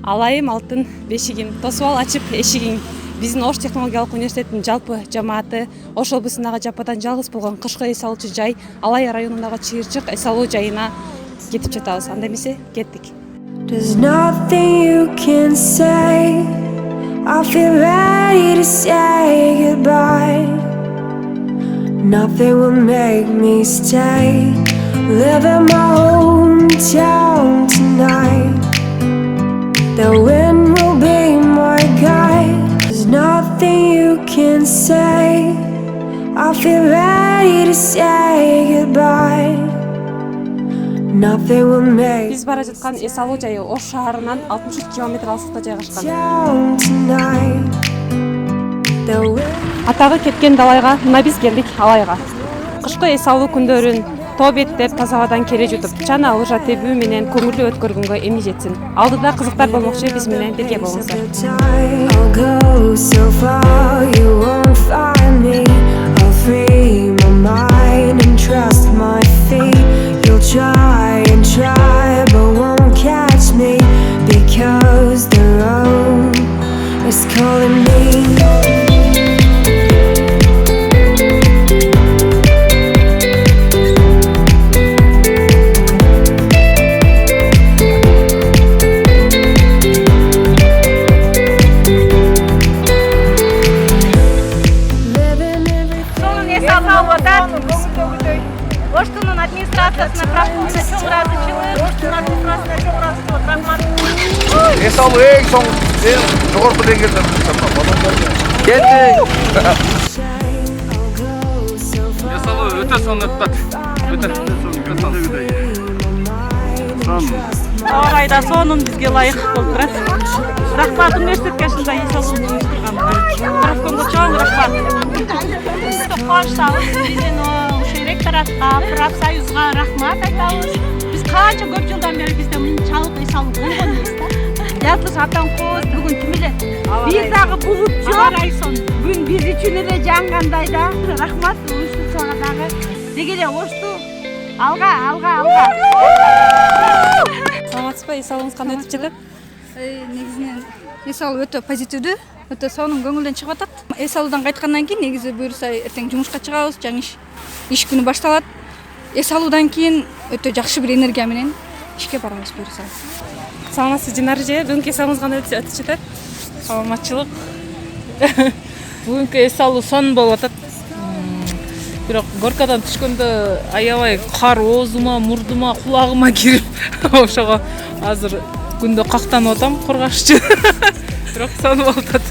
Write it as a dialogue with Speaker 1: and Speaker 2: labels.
Speaker 1: Алайым алтын бешигин, тосуп ал ачып эшигин. Биздин Ош технологиялык университетинин жалпы жамааты Ош облусундагы жападан жалгыз болгон кышкы эс алуучу жай Алай районундагы Чыйырчык эс алуу жайына кетип жатабыз. Анда эмесе кеттик.
Speaker 2: There's nothing you can say. I feel ready to say goodbye. Nothing will make me stay. Live in my hometown tonight. The wind will be my guide. There's nothing you can say. I feel ready to say goodbye. Nothing will make
Speaker 1: Биз бара жаткан эс алуу жайы Ош шаарынан 63 км алыстыкта жайгашкан.
Speaker 2: down tonight. The wind
Speaker 1: Атагы кеткен далайга мына биз келдик Алайга. Кышкы эс алуу күндөрүн тоо беттеп таза абадан кере жутуп, жана ылжа тебүү менен көңүлдүү өткөргөнгө эми жетсин. Алдыда кызыктар болмокчу, биз менен бирге болуңуздар.
Speaker 2: I'll go so far, you won't find me. I'll free my mind and trust my feet. You'll try and try, but won't catch me, because the road is calling me.
Speaker 3: Оштунун администрациясына рахмат, чоң ыраазычылык. Оштунун администрациясына чоң ыраазычылык, рахмат.
Speaker 4: Эс алуу эң соң жогорку деңгээлде келди. Эс алуу өтө сонун өтүп атат.
Speaker 3: Ооба айда сонун бизге ылайык болуп турат. Рахмат университетке ушундай эс алууну уюштурганга. Профкомго чоң рахмат. Кооштабыз биздин ректоратка, профсоюзга рахмат айтабыз. Биз канча көп жылдан бери бизде мынчалык эс алуу болгон эмес да. Жазгыч атаңкыз бүгүн ким эле? Биз дагы булут жок. Бүгүн биз үчүн эле жангандай да. Рахмат уюштурсага дагы. Деги эле Ошту алга.
Speaker 1: Саламатсызбы? Эс алууңуз кандай өтүп жатат?
Speaker 5: Негизинен эс алуу өтө позитивдүү, өтө сонун көңүлдөн чыгып атат. Эс алуудан кайткандан кийин негизи буюрса эртең жумушка чыгабыз, жаңы иш күнү башталат. Эс алуудан кийин өтө жакшы бир энергия менен ишке барабыз буюрса.
Speaker 1: Саламатсызбы Динара эже? Бүгүнкү эс алууңуз кандай өтүп жатат?
Speaker 6: Саламатчылык. Бүгүнкү эс алуу сонун болуп атат. Бирок горкадан түшкөндө аябай кар оозума, мурдума, кулагыма кирип, ошого азыр күндө кактанып атам, кургаш үчүн. Бирок сонун болуп атат.